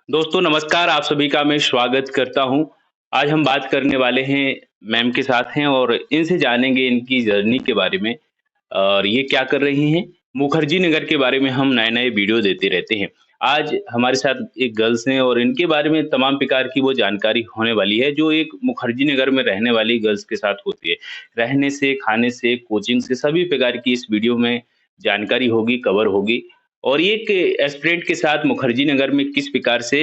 दोस्तों नमस्कार, आप सभी का मैं स्वागत करता हूँ। आज हम बात करने वाले हैं मैम के साथ हैं और इनसे जानेंगे इनकी जर्नी के बारे में और ये क्या कर रही हैं। मुखर्जी नगर के बारे में हम नए-नए वीडियो देते रहते हैं। आज हमारे साथ एक गर्ल्स हैं और इनके बारे में तमाम प्रकार की वो जानकारी होने वाली है जो एक मुखर्जी नगर में रहने वाली गर्ल्स के साथ होती है। रहने से, खाने से, कोचिंग से सभी प्रकार की इस वीडियो में जानकारी होगी, कवर होगी। और ये एक एस्पिरेंट के साथ मुखर्जी नगर में किस प्रकार से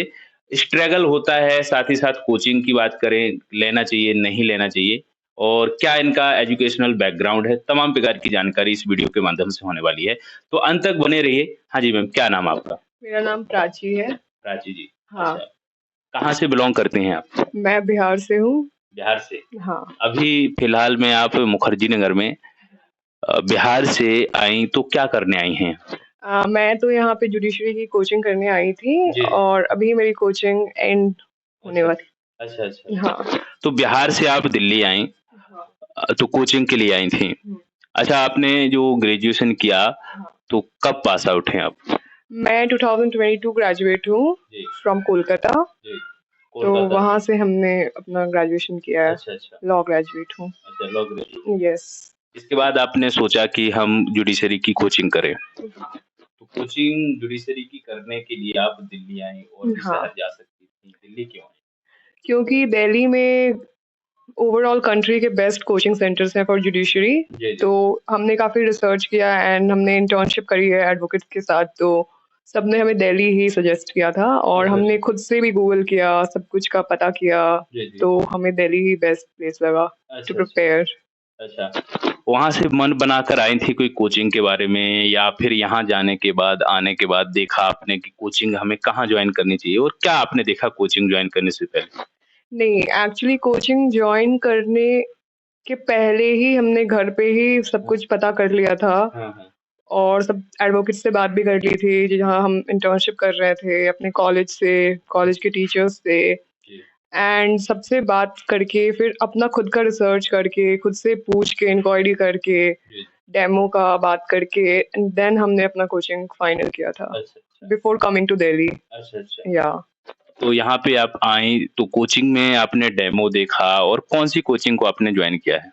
स्ट्रगल होता है, साथ ही साथ कोचिंग की बात करें, लेना चाहिए, नहीं लेना चाहिए और क्या इनका एजुकेशनल बैकग्राउंड है, तमाम प्रकार की जानकारी इस वीडियो के माध्यम से होने वाली है। तो अंत तक बने रहिए। हाँ जी मैम, क्या नाम है आपका? मेरा नाम प्राची है। प्राची जी। हाँ। अच्छा, कहाँ से बिलॉन्ग करते हैं आप? मैं बिहार से हूँ। बिहार से। हाँ। अभी फिलहाल में आप मुखर्जी नगर में बिहार से आई तो क्या करने आई हैं? मैं तो यहाँ पे जुडिशरी की कोचिंग करने आई थी जी। और अभी मेरी कोचिंग एंड होने अच्छा। वाली। अच्छा, अच्छा। हाँ। तो बिहार से आप दिल्ली आईं हाँ। तो कोचिंग के लिए आई थीं। अच्छा, आपने जो ग्रेजुएशन किया हाँ। तो कब पास आउट हैं आप? मैं 2022 ग्रेजुएट हूँ जी। फ्रॉम कोलकाता। जी। तो कोलकाता वहाँ से। से हमने अपना ग्रेजुएशन किया है। अच्छा, अच्छा। लॉ ग्रेजुएट हूँ। अच्छा, लॉ ग्रेजुएट। यस। इसके बाद आपने सोचा कि हम जुडिशरी की कोचिंग करें। हाँ। तो कोचिंग जुडिशरी की करने के लिए आप दिल्ली आईं और भी हाँ। शहर जा सकती थीं, दिल्ली क्यों आईं? क्योंकि दिल्ली में ओवरऑल कंट्री के बेस्ट कोचिंग सेंटर्स हैं फॉर जुडिशरी। जी, जी। तो हमने काफ़ी रिसर्च किया एंड हमने इंटर्नशिप करी है एडवोकेट्स के साथ, तो सबने हमें दिल्ली ही सजेस्ट किया था और अच्छा, हमने अच्छा। खुद से भी गूगल किया, सब कुछ का पता किया। जी, जी। तो हमें दिल्ली ही बेस्ट प्लेस लगा टू अच्छा, अच्छा। प्रिपेयर। अच्छा, वहाँ से मन बनाकर आई थी कोई कोचिंग के बारे में या फिर यहाँ जाने के बाद, आने के बाद देखा आपने कि कोचिंग हमें कहाँ जॉइन करनी चाहिए और क्या आपने देखा कोचिंग जॉइन करने से पहले? नहीं, एक्चुअली कोचिंग जॉइन करने के पहले ही हमने घर पे ही सब कुछ पता कर लिया था हाँ, हाँ। और सब एडवोकेट से बात भी कर ली थी, जहाँ हम इंटर्नशिप कर रहे थे अपने कॉलेज से, कॉलेज के टीचर्स से जी। एंड सबसे बात करके फिर अपना खुद का रिसर्च करके, खुद से पूछ के, इंक्वायरी करके, जी। डेमो का बात करके एंड देन हमने अपना कोचिंग फाइनल किया था अच्छा, अच्छा। Before coming to Delhi. अच्छा, अच्छा। या तो यहाँ पे आप आईं तो कोचिंग में आपने डेमो देखा और कौन-सी कोचिंग को आपने जॉइन किया है?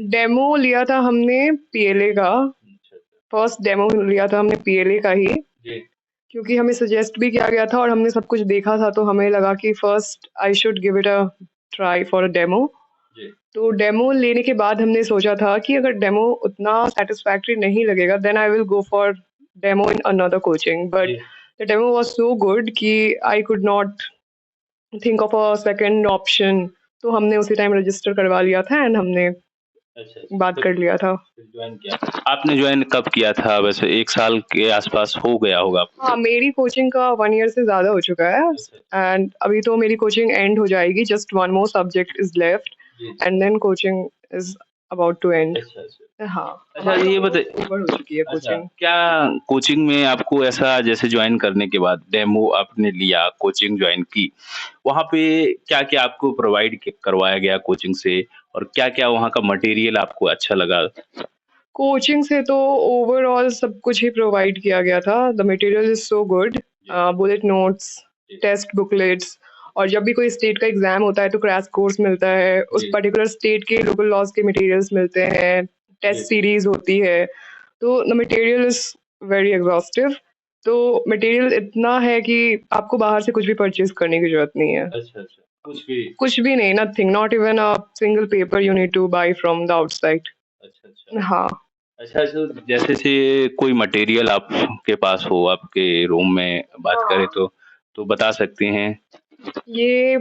डेमो लिया था हमने पीएलए का। अच्छा, अच्छा। फर्स्ट डेमो लिया था हमने पीएलए का ही, जी। क्योंकि हमें सजेस्ट भी किया गया था और हमने सब कुछ देखा था, तो हमें लगा कि first I should give it a try for a demo. जी। तो डेमो लेने के बाद हमने सोचा था कि अगर डेमो उतना सैटिस्फैक्टरी नहीं लगेगा then I will go for demo in another coaching, but जी। The demo was so good कि I could not think of a second option. तो हमने उसी टाइम रजिस्टर करवा लिया था एंड हमने अच्छा, अच्छा। बात कर लिया था। फिर जॉइन किया। आपने जॉइन कब किया था वैसे 1 साल के आस-पास हो गया होगा आपको? हाँ, मेरी कोचिंग का 1 ईयर से ज़्यादा हो चुका है अच्छा, अच्छा। एंड अभी तो मेरी कोचिंग एंड हो जाएगी, just one more subject is left जी, जी। And then coaching is about to end. अच्छा, अच्छा। हाँ, अच्छा हमारी ये ऑलमोस्ट ओवर हो चुकी है अच्छा, कोचिंग। क्या कोचिंग में आपको ऐसा जैसे जॉइन करने के बाद डेमो आपने लिया, कोचिंग जॉइन की, वहाँ पे क्या-क्या आपको प्रोवाइड क करवाया गया कोचिंग से और क्या-क्या वहाँ का मटेरियल आपको अच्छा लगा? कोचिंग से तो ओवरऑल सब कुछ ही प्रोवाइड किया गया था। The material is so good. जी। बुलेट नोट्स, जी। टेस्ट बुकलेट्स और जब भी कोई स्टेट का एग्ज़ाम होता है तो क्रैश कोर्स मिलता है। उस जी। पर्टिकुलर स्टेट के लोकल लॉज़ के मटेरियल्स मिलते हैं, टेस्ट जी। सीरीज़ होती है। तो द मटेरियल इज़ वेरी एग्ज़ॉस्टिव। तो मटेरियल इतना है कि आपको बाहर से कुछ भी परचेज़ करने की ज़रूरत नहीं है। अच्छा, अच्छा। कुछ भी नहीं, nothing, not even a single paper you need to buy from the outside. अच्छा, अच्छा। हाँ। अच्छा, तो जैसे से कोई मटेरियल आपके पास हो, आपके रूम में बात करें हाँ। तो बता सकती हैं? ये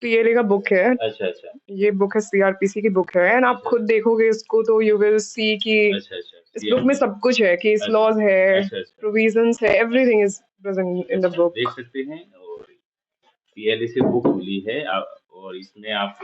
पीएलए का बुक है। अच्छा, अच्छा। ये बुक है, सीआरपीसी की बुक है एंड आप अच्छा, खुद देखोगे इसको तो यू विल सी कि अच्छा, अच्छा। इस बुक में सब कुछ है, केस अच्छा, लॉज़ है, अच्छा, अच्छा। प्रोविजंस है, everything is present in the अच्छा, देख बुक। सकते हैं और पीएलए से बुक मिली है और इसमें आप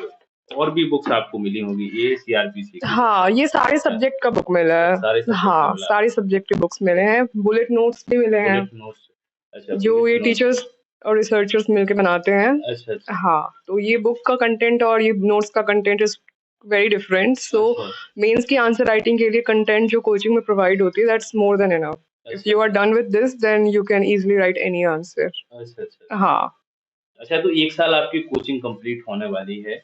और भी बुक्स आपको मिली होंगी, ये सीआरपीसी की बुक हाँ, है। ये सारे अच्छा, सब्जेक्ट का बुक मिला अच्छा है। सारे सब्जेक्ट का हाँ, मिला सारे आपको। सब्जेक्ट के बुक्स मिले हैं, बुलेट नोट्स भी मिले हैं, बुलेट नोट्स अच्छा जो बुलेट ये नोट्स टीचर्स और रिसर्चर्स मिलके बनाते हैं। अच्छा, अच्छा। हाँ, तो ये बुक का कंटेंट और ये नोट्स का कंटेंट इज़ वेरी डिफरेंट। सो अच्छा, मेंस की आंसर राइटिंग के लिए कंटेंट जो कोचिंग में प्रोवाइड होती है that's more than enough. If you are done with this, then you can easily write any answer. अच्छा, अच्छा। हाँ। अच्छा, तो 1 साल आपकी कोचिंग कंप्लीट होने वाली है,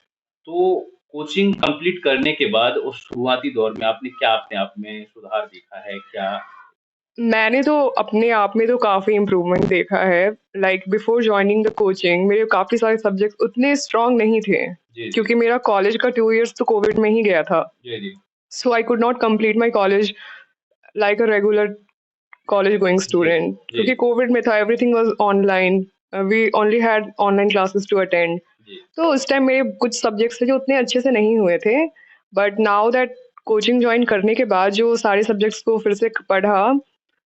तो कोचिंग कंप्लीट करने के बाद उस शुरुआती दौर में आपने क्या अपने आप में सुधार देखा है? क्या मैंने तो अपने आप में तो काफ़ी इम्प्रूवमेंट देखा है। Like before joining the coaching मेरे काफ़ी सारे सब्जेक्ट्स उतने स्ट्रॉन्ग नहीं थे, जी, जी। क्योंकि मेरा कॉलेज का 2 इयर्स तो कोविड में ही गया था। जी, जी। So I could not complete my college like a regular college going जी, स्टूडेंट, जी, क्योंकि कोविड में था, everything was online. We only had online classes to attend. जी। तो उस टाइम मेरे कुछ सब्जेक्ट्स थे जो उतने अच्छे से नहीं हुए थे। But now that coaching join करने के बाद जो सारे सब्जेक्ट्स को फिर से पढ़ा,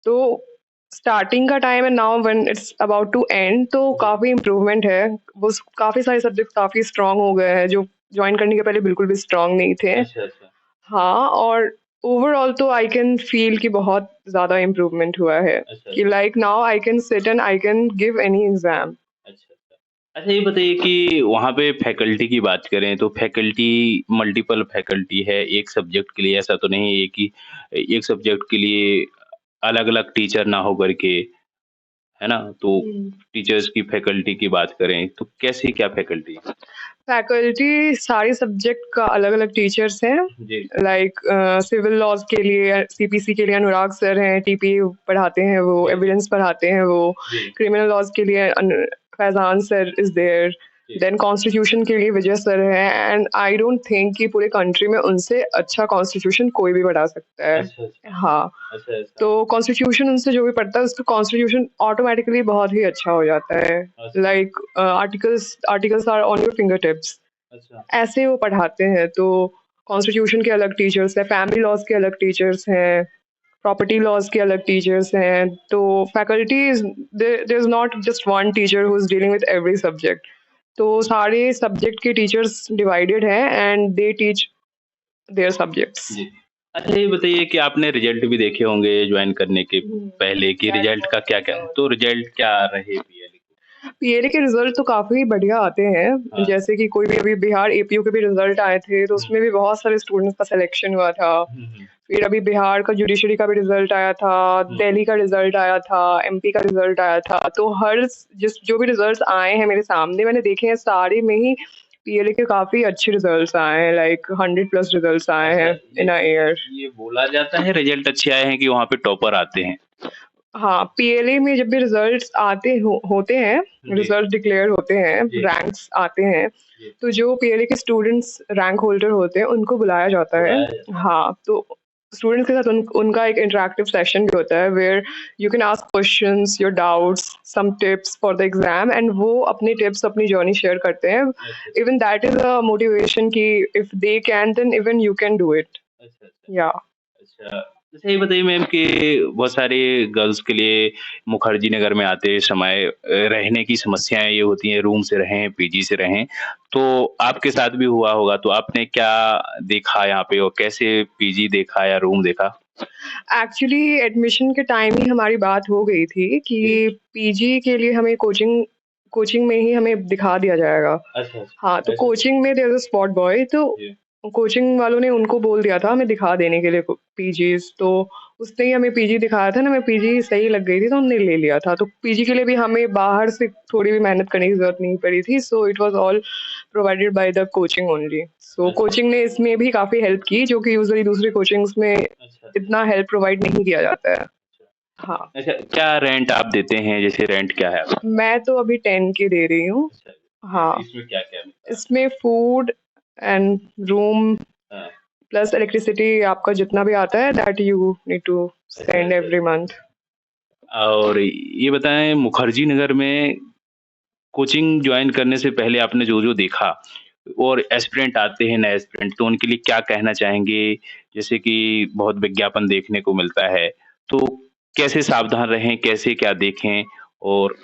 तो स्टार्टिंग का time and now when it's about to end, तो जी। काफ़ी इम्प्रूवमेंट है। वो काफ़ी सारे सब्जेक्ट्स काफ़ी स्ट्रांग हो गए हैं, जो जॉइन करने के पहले बिल्कुल भी स्ट्रांग नहीं थे। अच्छा, अच्छा। हाँ, और ओवरऑल तो आई कैन फ़ील कि बहुत ज़्यादा इम्प्रूवमेंट हुआ है, अच्छा, कि अच्छा। Like now I can sit and I can give any exam. अच्छा, अच्छा। अच्छा, ये बताइए कि वहाँ पे फैकल्टी की बात करें तो फैकल्टी मल्टीपल फैकल्टी है, एक सब्जेक्ट के लिए ऐसा तो नहीं है कि एक सब्जेक्ट के लिए अलग-अलग टीचर ना हो करके, है ना? तो हुँ। टीचर्स की फैकल्टी की बात करें तो कैसी क्या फैकल्टी है? फैकल्टी सारे सब्जेक्ट का अलग-अलग टीचर्स हैं। जी, लाइक सिविल लॉज़ के लिए सीपीसी के लिए अनुराग सर हैं, टीपीए पढ़ाते हैं वो, जी, जी, एविडेंस पढ़ाते हैं वो। जी, क्रिमिनल लॉज़ के लिए फैज़ान सर इज़ देयर। जी। देन कॉन्स्टिट्यूशन के लिए विजय सर हैं, एंड आई डोंट थिंक कि पूरे कंट्री में उनसे अच्छा कॉन्स्टिट्यूशन कोई भी पढ़ा सकता है। अच्छा, अच्छा। हाँ, अच्छा, अच्छा। तो कॉन्स्टिट्यूशन उनसे जो भी पढ़ता है उसका कॉन्स्टिट्यूशन ऑटोमैटिकली बहुत ही अच्छा हो जाता है। अच्छा, like articles articles are on your finger tips. अच्छा। ऐसे वो पढ़ाते हैं। तो कॉन्स्टिट्यूशन के अलग टीचर्स हैं, फैमिली लॉज़ के अलग टीचर्स हैं, प्रॉपर्टी लॉज़ के अलग टीचर्स हैं। तो faculties there is not just one teacher who is dealing with every subject. तो सारे सब्जेक्ट के टीचर्स डिवाइडेड हैं and they teach their subjects. जी। अच्छा, ये बताइए कि आपने रिज़ल्ट भी देखे होंगे जॉइन करने के हुँ, पहले कि दैट रिज़ल्ट का वाज़ क्या-क्या तो रिज़ल्ट क्या रहे पीएलई के? पीएलई के रिज़ल्ट तो काफ़ी बढ़िया आते हैं। हाँ। जैसे कि कोई भी अभी बिहार एपीयू के भी रिज़ल्ट आए थे, तो हुँ। उसमें भी बहुत सारे स्टूडेंट्स का सिलेक्शन हुआ था। हुँ, हुँ। फिर अभी बिहार का जुडिशरी का भी रिज़ल्ट आया था, हुँ। दिल्ली का रिज़ल्ट आया था, एमपी का रिज़ल्ट आया था। तो हर जिस जो भी रिज़ल्ट्स आए हैं मेरे सामने मैंने देखे हैं, सारे में ही पीएलई के काफ़ी अच्छे रिज़ल्ट्स आए हैं, लाइक 100 प्लस रिज़ल्ट्स आए अच्छा, हैं इन अ ईयर। ये बोला जाता है रिज़ल्ट अच्छे आए हैं कि वहाँ पे टॉपर आते हैं। हाँ, पीएलए में जब भी रिज़ल्ट्स आते होते हैं, जी, रिज़ल्ट डिक्लेयर होते हैं, जी, रैंक्स आते हैं, जी। तो जो पीएलए के स्टूडेंट्स रैंक होल्डर होते हैं, उनको बुलाया जाता है। बुलाया जाता है। हाँ, तो स्टूडेंट्स के साथ उनका एक इंटरैक्टिव सेशन भी होता है, where you can ask questions, your doubts, some tips for the exam, and वो अपने टिप्स, अपनी जर्नी शेयर करते हैं। अच्छा, अच्छा। Even that is a motivation कि if they can, then even you can do it. अच्छा, अच्छा। या अच्छा, अच्छा ये बताइए मैम कि बहुत सारे गर्ल्स के लिए मुखर्जी नगर में आते समय रहने की समस्याएँ ये होती हैं, रूम से रहें, पीजी से रहें। तो आपके साथ भी हुआ होगा, तो आपने क्या देखा यहाँ पे और कैसे पीजी देखा या रूम देखा? एक्चुअली एडमिशन के टाइम ही हमारी बात हो गई थी कि जी। पीजी के लिए हमें कोचिंग कोचिंग में ही हमें दिखा दिया जाएगा। अच्छा, हाँ, तो अच्छा। ऐसा कोचिंग में there is a spot boy, तो जी। कोचिंग वालों ने उनको बोल दिया था हमें दिखा देने के लिए पीजीज़। तो उसने ही हमें पीजी दिखाया था ना, हमें पीजी सही लग गई थी तो हमने ले लिया था। तो पीजी के लिए भी हमें बाहर से थोड़ी भी मेहनत करने की ज़रूरत नहीं पड़ी थी। So it was all provided by the coaching only. So अच्छा, कोचिंग ने इसमें भी काफ़ी हेल्प की, जो कि यूजुअली दूसरी कोचिंग्स में अच्छा, अच्छा, इतना हेल्प प्रोवाइड नहीं किया जाता है। अच्छा। हाँ, अच्छा, क्या रेंट आप देते हैं? जैसे रेंट क्या है आपका? मैं तो अभी 10 की दे रही हूँ। अच्छा, हाँ, इसमें क्या-क्या मिलता है? इसमें फूड एंड रूम हाँ, प्लस इलेक्ट्रिसिटी आपका जितना भी आता है दैट यू नीड टू अच्छा, सेंड अच्छा, एवरी अच्छा। मंथ। और ये बताएँ मुखर्जी नगर में कोचिंग जॉइन करने से पहले आपने जो-जो देखा और एस्पिरेंट आते हैं नए एस्पिरेंट तो उनके लिए क्या कहना चाहेंगे? जैसे कि बहुत विज्ञापन देखने को मिलता है, तो कैसे सावधान रहें, कैसे क्या देखें? और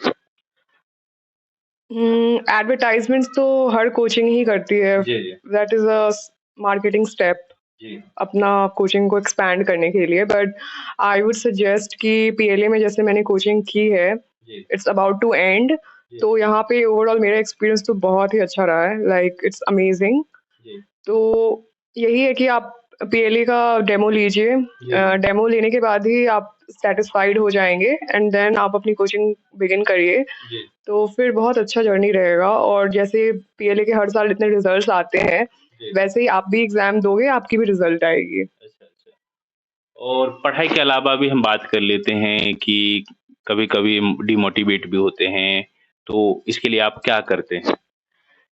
एडवर्टाइज़मेंट्स तो हर कोचिंग ही करती है। जी, जी। That is a marketing step जी, अपना कोचिंग को एक्सपैंड करने के लिए। बट आई वुड सजेस्ट कि पीएलए में जैसे मैंने कोचिंग की है, जी, इट्स अबाउट टू एंड। जी, तो यहाँ पे ओवरऑल मेरा एक्सपीरियंस तो बहुत ही अच्छा रहा है, लाइक इट्स अमेजिंग। जी, तो यही है कि आप पीएलई का डेमो लीजिए। जी, डेमो लेने के बाद ही आप सेटिस्फाइड हो जाएंगे एंड देन आप अपनी कोचिंग बिगिन करिए, तो फिर बहुत अच्छा जर्नी रहेगा। और जैसे पीएलए के हर साल इतने रिजल्ट्स आते हैं, वैसे ही आप भी एग्जाम दोगे, आपकी भी रिजल्ट आएगी। अच्छा, अच्छा। और पढ़ाई के अलावा भी हम बात कर लेते हैं कि कभी-कभी डिमोटिवेट भी होते हैं, तो इसके लिए आप क्या करते हैं?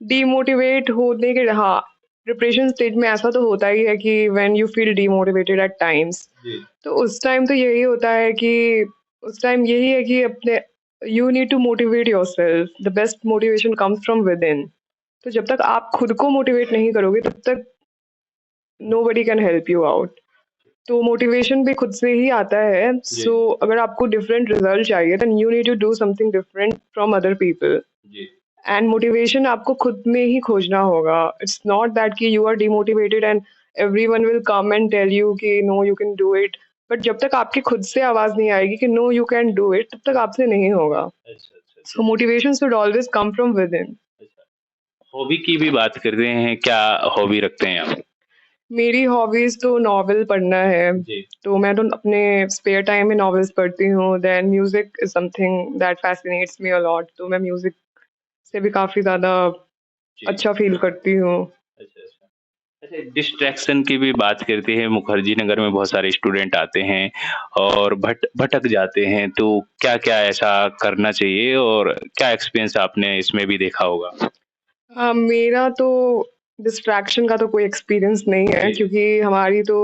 डीमोटिवेट होने के, हाँ, प्रिपरेशन स्टेज में ऐसा तो होता ही है कि when you feel demotivated at times, तो उस टाइम तो यही होता है कि उस टाइम यही है कि अपने you need to motivate yourself. The best motivation comes from within. तो जब तक आप खुद को मोटिवेट नहीं करोगे तब तक nobody can help you out. तो मोटिवेशन भी खुद से ही आता है। सो अगर आपको डिफरेंट रिजल्ट चाहिए then you need to do something different from other people. And motivation आपको खुद में ही खोजना होगा। इट्स नॉट दैट कि you are demotivated and everyone will come and tell you कि no you can do it, but जब तक आपकी खुद से आवाज नहीं आएगी कि no you can do it, तब तक आपसे नहीं होगा। So motivation should always come from within. Hobby की भी बात करते हैं, क्या हॉबी रखते हैं आप? मेरी हॉबीज तो नॉवेल पढ़ना है, तो मैं तो अपने स्पेयर टाइम में नॉवेल्स पढ़ती हूँ। Then music is something that fascinates me a lot, तो मैं म्यूजिक से भी काफी ज्यादा अच्छा फील करती हूँ। अच्छा, अच्छा। अच्छा, डिस्ट्रैक्शन की भी बात करते हैं, मुखर्जी नगर में बहुत सारे स्टूडेंट आते हैं और भटक जाते हैं, तो क्या-क्या ऐसा करना चाहिए और क्या एक्सपीरियंस आपने इसमें भी देखा होगा? मेरा तो डिस्ट्रैक्शन का तो कोई एक्सपीरियंस नहीं है, क्योंकि हमारी तो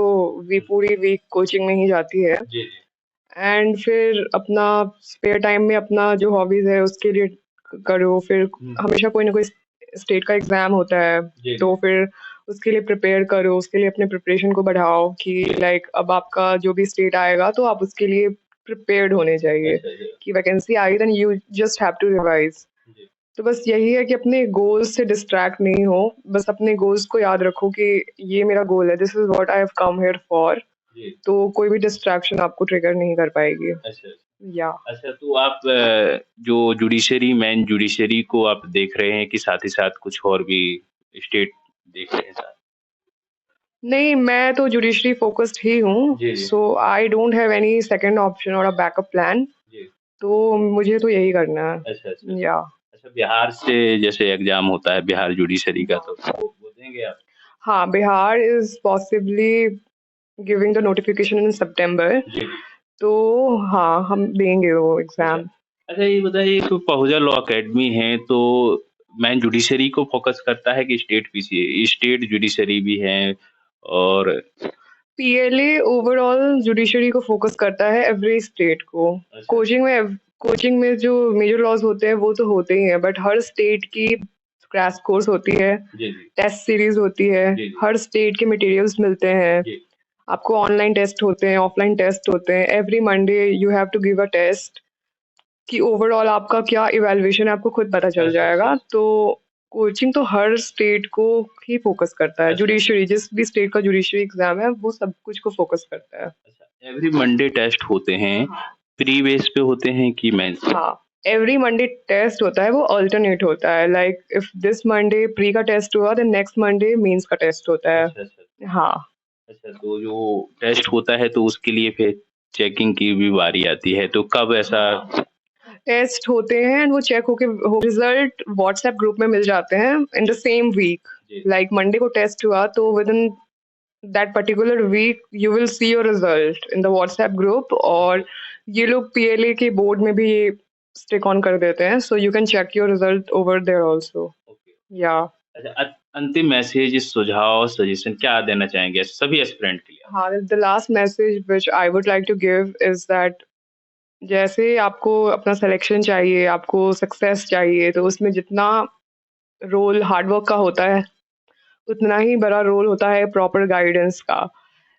पूरी वीक कोचिंग में ही जाती है। एंड फिर अपना स्पेयर टाइम में अपना जो हॉबीज है उसके लिए करो। फिर हमेशा कोई ना कोई स्टेट का एग्जाम होता है, तो फिर उसके लिए प्रिपेयर करो, उसके लिए अपने प्रिपरेशन को बढ़ाओ कि लाइक अब आपका जो भी स्टेट आएगा तो आप उसके लिए प्रिपेयर्ड होने चाहिए कि वैकेंसी आई then you just have to revise. तो बस यही है कि अपने गोल्स से डिस्ट्रैक्ट नहीं हो, बस अपने गोल्स को याद रखो कि ये मेरा गोल है, this is what I have come here for. तो कोई भी डिस्ट्रैक्शन आपको ट्रिगर नहीं कर पाएगी। अच्छा, या अच्छा, तो आप जो मेन जुडिशरी को आप देख रहे हैं कि साथ ही साथ कुछ और भी स्टेट देख रहे हैं साथ? नहीं, मैं तो जुडिशरी फोकस्ड ही हूँ, so I don't have any second option और अ बैकअप प्लान। तो मुझे तो यही करना है। अच्छा, अच्छा। या अच्छा, बिहार से जैसे एग्ज़ाम होता है बिहार जुडिशरी का, तो वो देंगे आप? हाँ, Bihar is possibly giving the notification in September, तो हाँ, हम देंगे वो एग्जाम। अच्छा, ये बताइए कि पहुजा लॉ अकेडमी है, तो मैन जुडिशरी को फोकस करता है कि स्टेट जुडिशरी भी है? और पीएलए ओवरऑल जुडिशरी को फोकस करता है, एवरी स्टेट को। कोचिंग में जो मेजर लॉज होते हैं वो तो होते ही हैं, बट हर स्टेट की क्रैश कोर्स होती है, टेस्ट सीरीज होती है, हर स्टेट के मटेरियल्स मिलते हैं, आपको ऑनलाइन टेस्ट होते हैं, ऑफलाइन टेस्ट होते हैं। Every Monday you have to give a test कि ओवरऑल आपका क्या इवैल्यूएशन है, आपको खुद पता चल जाएगा। तो कोचिंग तो हर स्टेट को ही फोकस करता है। जुडिशरी, जिस भी स्टेट का जुडिशरी एग्जाम है वो सब कुछ को फोकस करता है। एवरी मंडे टेस्ट होते हैं, प्री बेस पे होते हैं कि मेंस? हाँ, एवरी मंडे टेस्ट होता है, वो अल्टरनेट होता है। Like if this Monday pre का टेस्ट हुआ देन नेक्स्ट मंडे मेंस का टेस्ट होता है। हाँ। अच्छा, तो जो टेस्ट होता है तो उसके लिए फिर चेकिंग की भी बारी आती है, तो कब ऐसा? टेस्ट होते हैं एंड वो चेक होके रिजल्ट व्हाट्सएप ग्रुप में मिल जाते हैं in the same week. Like Monday को टेस्ट हुआ तो within that particular week you will see your result in the WhatsApp group. और ये लोग पीएलए के बोर्ड में भी ये स्टिक ऑन कर देते हैं, so you can check your result over there also. या अच्छा, अंतिम मैसेज, सुझाव, सजेशन क्या देना चाहेंगे सभी एस्पिरेंट के लिए? हाँ, the last message which I would like to give is that जैसे आपको अपना सिलेक्शन चाहिए, आपको सक्सेस चाहिए, तो उसमें जितना रोल हार्डवर्क का होता है उतना ही बड़ा रोल होता है प्रॉपर गाइडेंस का।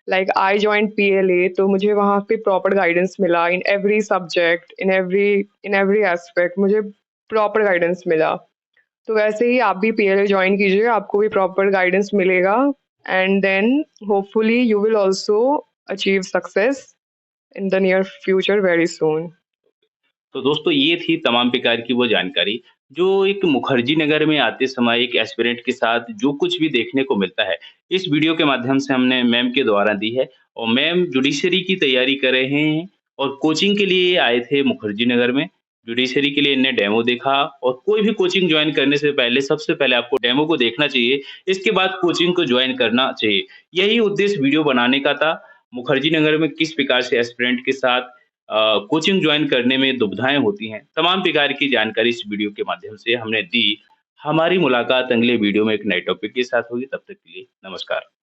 लाइक आई जॉइंट पीएलए, तो मुझे वहाँ पे प्रॉपर गाइडेंस मिला in every subject, in every aspect मुझे प्रॉपर गाइडेंस मिला। तो वैसे ही आप भी पीएलए ज्वाइन कीजिए, आपको भी प्रॉपर गाइडेंस मिलेगा and then hopefully you will also achieve success in the near future very soon. तो दोस्तों, ये थी तमाम प्रकार की वो जानकारी जो एक मुखर्जी नगर में आते समय एक एस्पिरेंट के साथ जो कुछ भी देखने को मिलता है, इस वीडियो के माध्यम से हमने मैम के द्वारा दी है। और मैम जुडिशरी की तैयारी कर रहे हैं और कोचिंग के लिए आए थे मुखर्जी नगर में। जुडिशरी के लिए इनने डेमो देखा और कोई भी कोचिंग जॉइन करने से पहले सबसे पहले आपको डेमो को देखना चाहिए, इसके बाद कोचिंग को जॉइन करना चाहिए। यही उद्देश्य वीडियो बनाने का था। मुखर्जी नगर में किस प्रकार से एस्पिरेंट के साथ कोचिंग जॉइन करने में दुविधाएँ होती हैं, तमाम प्रकार की जानकारी इस वीडियो के माध्यम से हमने दी। हमारी मुलाकात अगले वीडियो में एक नए टॉपिक के साथ होगी, तब तक के लिए नमस्कार।